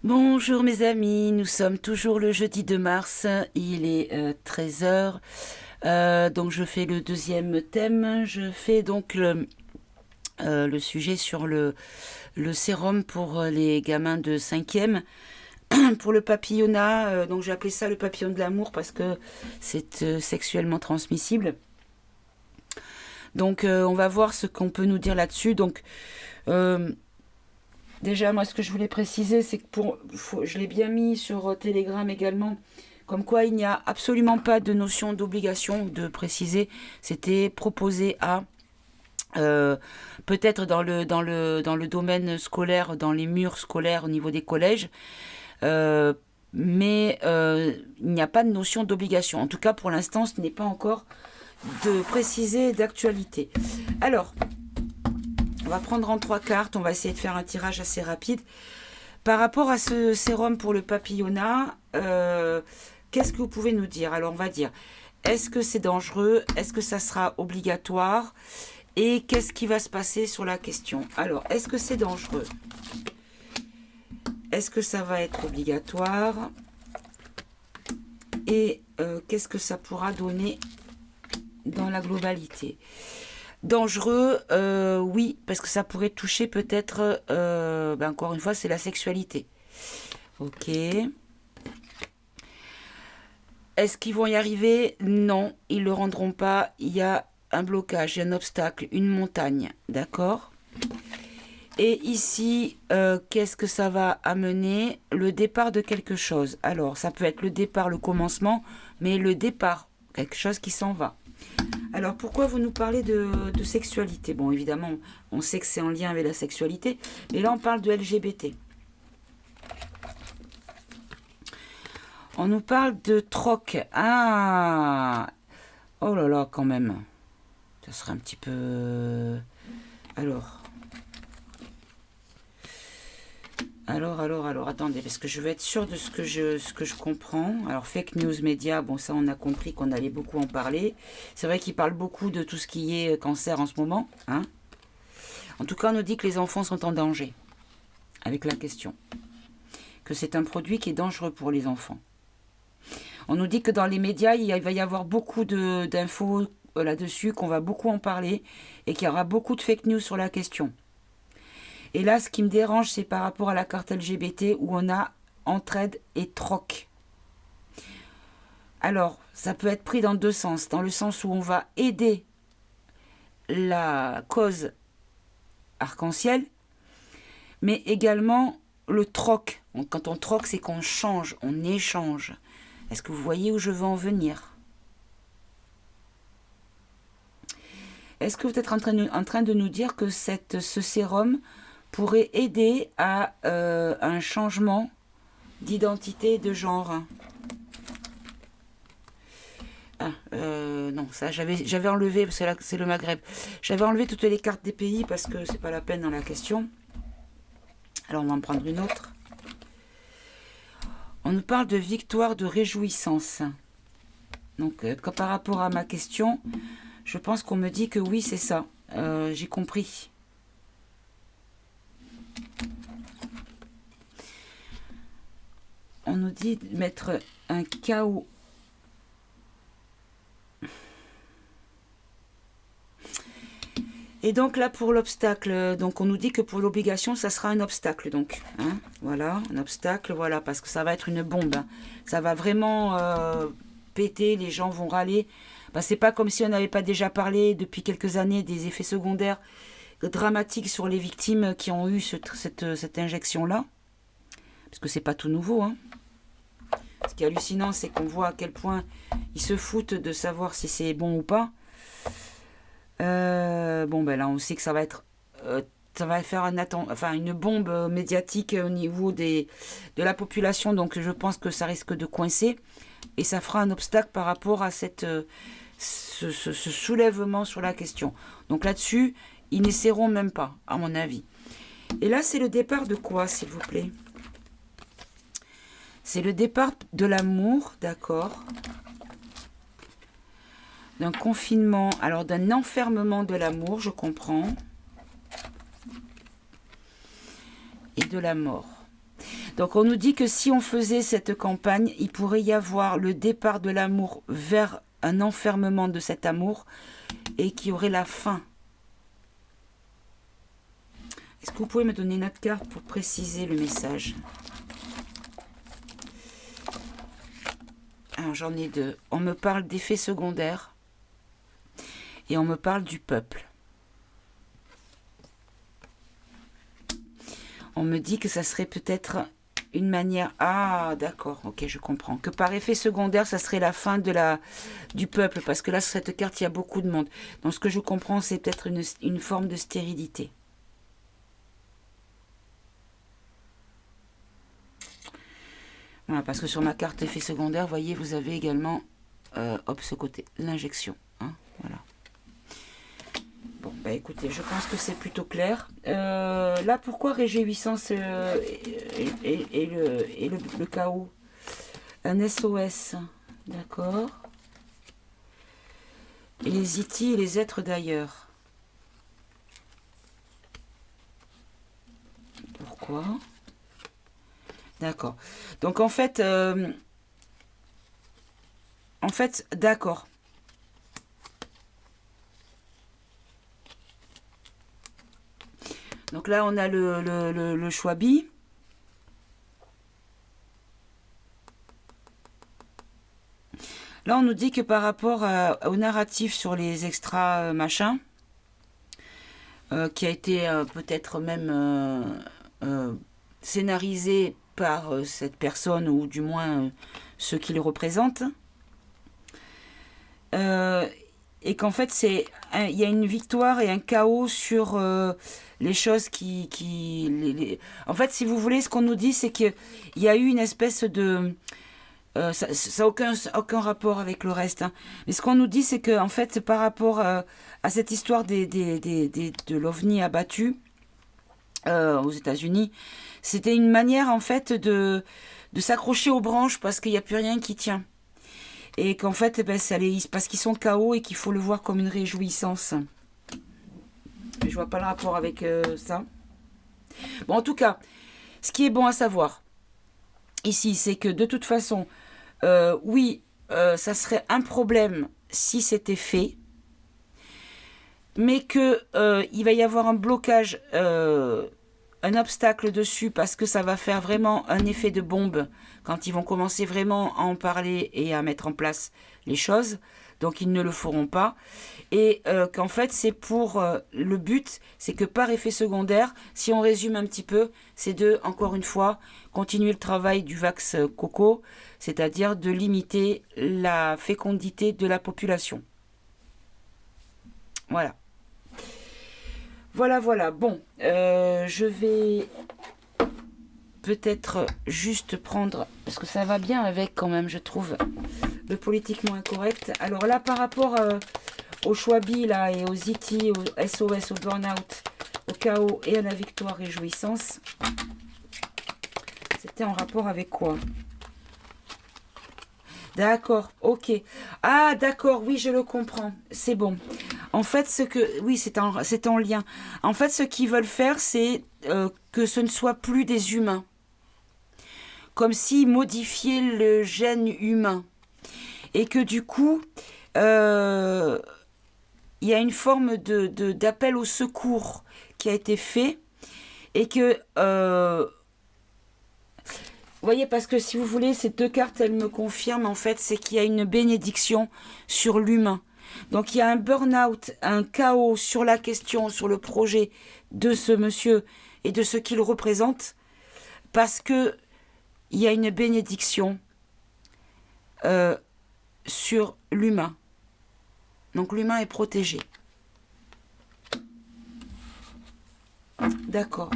Bonjour mes amis, nous sommes toujours le jeudi de mars, il est 13 heures. Donc je fais le deuxième thème, je fais donc le sujet sur le sérum pour les gamins de 5e. Pour le papillonnat, donc j'ai appelé ça le papillon de l'amour parce que c'est sexuellement transmissible. Donc on va voir ce qu'on peut nous dire là-dessus. Donc déjà, moi, ce que je voulais préciser, c'est que je l'ai bien mis sur Telegram également, comme quoi il n'y a absolument pas de notion d'obligation de préciser. C'était proposé à peut-être dans le domaine scolaire, dans les murs scolaires au niveau des collèges, mais il n'y a pas de notion d'obligation. En tout cas, pour l'instant, ce n'est pas encore de préciser d'actualité. Alors, on va prendre en 3 cartes, on va essayer de faire un tirage assez rapide. Par rapport à ce sérum pour le papillonnat, qu'est-ce que vous pouvez nous dire? Alors on va dire, est-ce que c'est dangereux? Est-ce que ça sera obligatoire? Et qu'est-ce qui va se passer sur la question? Alors, est-ce que c'est dangereux? Est-ce que ça va être obligatoire? Et qu'est-ce que ça pourra donner dans la globalité? Dangereux, oui, parce que ça pourrait toucher peut-être, encore une fois, c'est la sexualité. Ok. Est-ce qu'ils vont y arriver? Non, ils ne le rendront pas. Il y a un blocage, il y a un obstacle, une montagne, d'accord? Et ici, qu'est-ce que ça va amener? Le départ de quelque chose. Alors, ça peut être le départ, le commencement, mais le départ, quelque chose qui s'en va. Alors, pourquoi vous nous parlez de sexualité? Bon, évidemment, on sait que c'est en lien avec la sexualité, mais là, on parle de LGBT. On nous parle de troc. Ah! Oh là là, quand même. Ça serait un petit peu... Alors, attendez, parce que je veux être sûre de ce que je comprends. Alors, fake news média, bon, ça, on a compris qu'on allait beaucoup en parler. C'est vrai qu'ils parlent beaucoup de tout ce qui est cancer en ce moment, hein. En tout cas, on nous dit que les enfants sont en danger avec la question. Que c'est un produit qui est dangereux pour les enfants. On nous dit que dans les médias, il va y avoir beaucoup d'infos là-dessus, qu'on va beaucoup en parler et qu'il y aura beaucoup de fake news sur la question. Et là, ce qui me dérange, c'est par rapport à la carte LGBT où on a entraide et troc. Alors, ça peut être pris dans 2 sens. Dans le sens où on va aider la cause arc-en-ciel, mais également le troc. Quand on troque, c'est qu'on change, on échange. Est-ce que vous voyez où je veux en venir? Est-ce que vous êtes en train de nous dire que ce sérum pourrait aider à un changement d'identité de genre? Non, ça j'avais enlevé, parce que là c'est le Maghreb. J'avais enlevé toutes les cartes des pays parce que c'est pas la peine dans la question. Alors on va en prendre une autre. On nous parle de victoire, de réjouissance. Donc par rapport à ma question, je pense qu'on me dit que oui, c'est ça. J'ai compris. On nous dit de mettre un chaos. Et donc là, pour l'obstacle, donc on nous dit que pour l'obligation, ça sera un obstacle. Donc, hein, voilà, un obstacle, voilà, parce que ça va être une bombe. Hein. Ça va vraiment péter, les gens vont râler. Ben, c'est pas comme si on n'avait pas déjà parlé depuis quelques années des effets secondaires dramatiques sur les victimes qui ont eu cette injection-là. Parce que c'est pas tout nouveau. Hein. Ce qui est hallucinant, c'est qu'on voit à quel point ils se foutent de savoir si c'est bon ou pas. Là, on sait que ça va être... ça va faire une bombe médiatique au niveau de la population. Donc, je pense que ça risque de coincer. Et ça fera un obstacle par rapport à ce soulèvement sur la question. Donc là-dessus, ils n'essaieront même pas, à mon avis. Et là, c'est le départ de quoi, s'il vous plaît? C'est le départ de l'amour, d'accord? D'un confinement, alors d'un enfermement de l'amour, je comprends. Et de la mort. Donc on nous dit que si on faisait cette campagne, il pourrait y avoir le départ de l'amour vers un enfermement de cet amour et qui aurait la fin. Est-ce que vous pouvez me donner une autre carte pour préciser le message? Alors j'en ai deux. On me parle d'effets secondaires et on me parle du peuple. On me dit que ça serait peut-être une manière... Ah, d'accord, ok, je comprends. Que par effet secondaire, ça serait la fin du peuple, parce que là, sur cette carte, il y a beaucoup de monde. Donc, ce que je comprends, c'est peut-être une forme de stérilité. Voilà, parce que sur ma carte effet secondaire, vous voyez, vous avez également, hop, ce côté, l'injection. Hein, voilà. Bon, bah écoutez, je pense que c'est plutôt clair. Là, pourquoi réjouissance et le chaos? Un SOS, d'accord. Et les itis et les êtres d'ailleurs. Pourquoi? D'accord. Donc en fait, d'accord. Donc là, on a le Chouabi. Là, on nous dit que par rapport au narratif sur les extras machin, qui a été peut-être même scénarisé par cette personne, ou du moins ceux qui le représentent, et qu'en fait, il y a une victoire et un chaos sur les choses En fait, si vous voulez, ce qu'on nous dit, c'est qu'il y a eu une espèce de... ça n'a aucun rapport avec le reste. Hein. Mais ce qu'on nous dit, c'est que en fait, par rapport à cette histoire de l'OVNI abattu aux États-Unis, c'était une manière en fait de s'accrocher aux branches parce qu'il n'y a plus rien qui tient. Et qu'en fait, parce qu'ils sont KO et qu'il faut le voir comme une réjouissance. Je vois pas le rapport avec ça. Bon, en tout cas, ce qui est bon à savoir ici, c'est que de toute façon, oui, ça serait un problème si c'était fait, mais que il va y avoir un blocage, un obstacle dessus, parce que ça va faire vraiment un effet de bombe quand ils vont commencer vraiment à en parler et à mettre en place les choses. Donc ils ne le feront pas. Et qu'en fait, c'est pour le but, c'est que par effet secondaire, si on résume un petit peu, c'est de, encore une fois, continuer le travail du Vax Coco, c'est-à-dire de limiter la fécondité de la population. Voilà. Voilà. Bon, je vais peut-être juste prendre, parce que ça va bien avec quand même, je trouve, le politiquement incorrect. Alors là, par rapport au Chouabi là, et aux ITI, au SOS, au burn-out, au chaos et à la victoire et jouissance, c'était en rapport avec quoi? D'accord, ok. Ah, d'accord, oui, je le comprends. C'est bon. En fait, oui, c'est en lien. En fait, ce qu'ils veulent faire, c'est que ce ne soit plus des humains. Comme s'ils modifiaient le gène humain. Et que du coup, il y a une forme d'appel au secours qui a été fait. Et que... vous voyez, parce que si vous voulez, ces deux cartes, elles me confirment, en fait, c'est qu'il y a une bénédiction sur l'humain. Donc, il y a un burn-out, un chaos sur la question, sur le projet de ce monsieur et de ce qu'il représente, parce que il y a une bénédiction sur l'humain. Donc, l'humain est protégé. D'accord.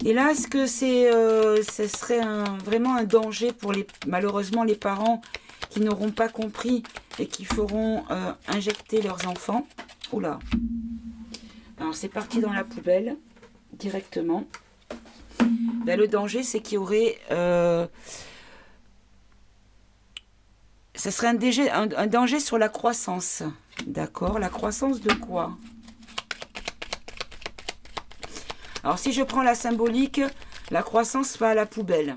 Et là, est-ce que ce serait vraiment un danger pour malheureusement les parents qui n'auront pas compris et qui feront injecter leurs enfants? Oula. Alors c'est parti dans la poubelle directement. Ben, le danger, c'est qu'il y aurait... ce serait un danger sur la croissance. D'accord. La croissance de quoi? Alors si je prends la symbolique, La croissance va à la poubelle,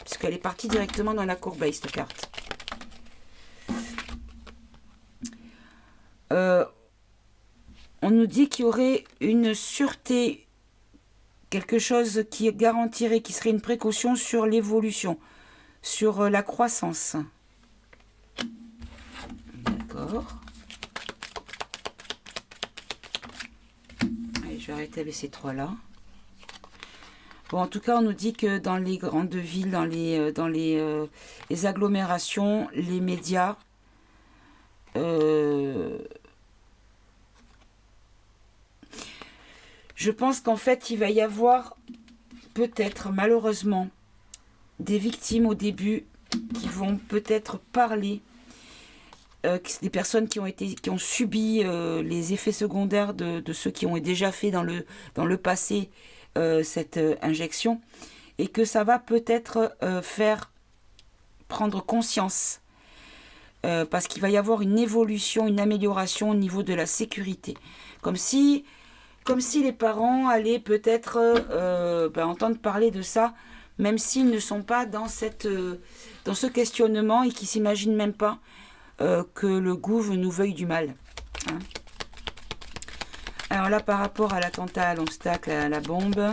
puisqu'elle est partie directement dans la corbeille, cette carte. On nous dit qu'il y aurait une sûreté, quelque chose qui garantirait, qui serait une précaution sur l'évolution, sur la croissance. D'accord. Allez, je vais arrêter avec ces trois-là. Bon, en tout cas, on nous dit que dans les grandes villes, dans les agglomérations, les médias, je pense qu'en fait, il va y avoir peut-être, malheureusement, des victimes au début qui vont peut-être parler, des personnes qui ont subi les effets secondaires de ceux qui ont déjà fait dans le passé cette injection, et que ça va peut-être faire prendre conscience, parce qu'il va y avoir une évolution, une amélioration au niveau de la sécurité. Comme si les parents allaient peut-être entendre parler de ça, même s'ils ne sont pas dans ce questionnement et qui ne s'imaginent même pas que le gouv nous veuille du mal. Hein. Alors là, par rapport à l'attentat à l'obstacle, à la bombe,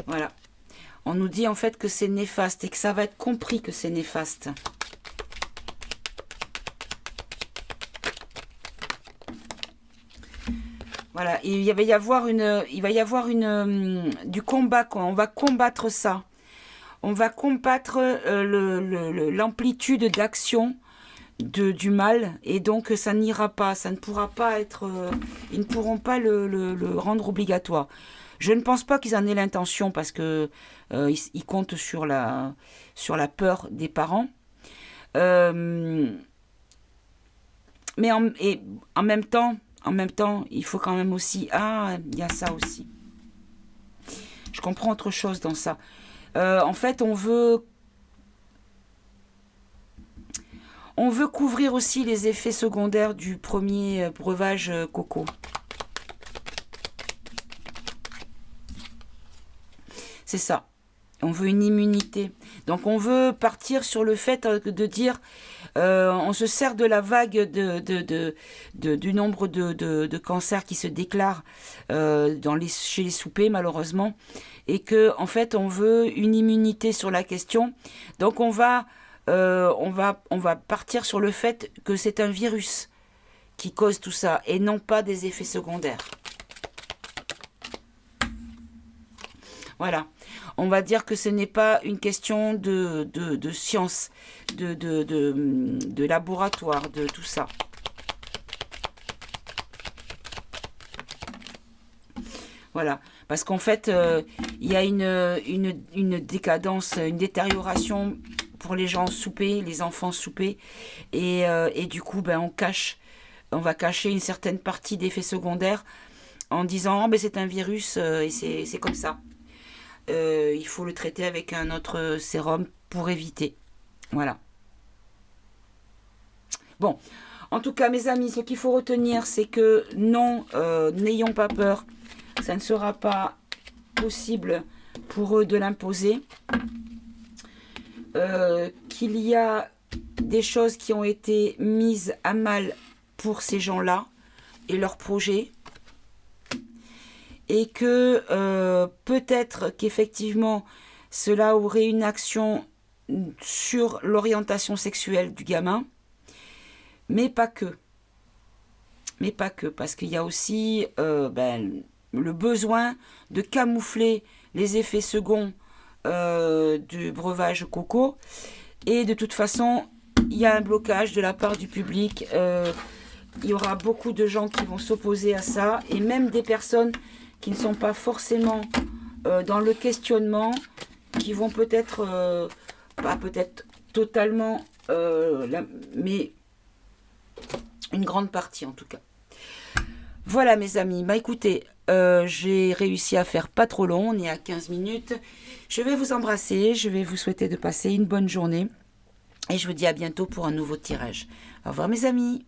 voilà. On nous dit en fait que c'est néfaste et que ça va être compris que c'est néfaste. Voilà, et il va y avoir du combat, quoi. On va combattre ça. On va combattre l'amplitude d'action du mal, et donc ça n'ira pas, ça ne pourra pas être, ils ne pourront pas le rendre obligatoire. Je ne pense pas qu'ils en aient l'intention, parce que ils comptent sur la peur des parents. Mais en même temps, il faut quand même aussi... Ah, il y a ça aussi. Je comprends autre chose dans ça. En fait, on veut couvrir aussi les effets secondaires du premier breuvage coco. C'est ça. On veut une immunité. Donc on veut partir sur le fait de dire... on se sert de la vague du nombre de cancers qui se déclarent chez les soupers, malheureusement, et que en fait on veut une immunité sur la question. Donc on va partir sur le fait que c'est un virus qui cause tout ça et non pas des effets secondaires. Voilà. On va dire que ce n'est pas une question de science, de laboratoire, de tout ça. Voilà. Parce qu'en fait, il y a une décadence, une détérioration pour les gens soupés, les enfants soupés. Et du coup, on va cacher une certaine partie d'effets secondaires en disant oh, c'est un virus et c'est comme ça. Il faut le traiter avec un autre sérum pour éviter. Voilà. Bon, en tout cas, mes amis, ce qu'il faut retenir, c'est que non, n'ayons pas peur. Ça ne sera pas possible pour eux de l'imposer. Qu'il y a des choses qui ont été mises à mal pour ces gens-là et leurs projets. Et que peut-être qu'effectivement cela aurait une action sur l'orientation sexuelle du gamin, mais pas que. Parce qu'il y a aussi le besoin de camoufler les effets seconds du breuvage coco, et de toute façon il y a un blocage de la part du public. Il y aura beaucoup de gens qui vont s'opposer à ça, et même des personnes qui ne sont pas forcément dans le questionnement, qui vont peut-être, pas peut-être totalement, mais une grande partie en tout cas. Voilà mes amis, écoutez, j'ai réussi à faire pas trop long, on est à 15 minutes. Je vais vous embrasser, je vais vous souhaiter de passer une bonne journée, et je vous dis à bientôt pour un nouveau tirage. Au revoir mes amis.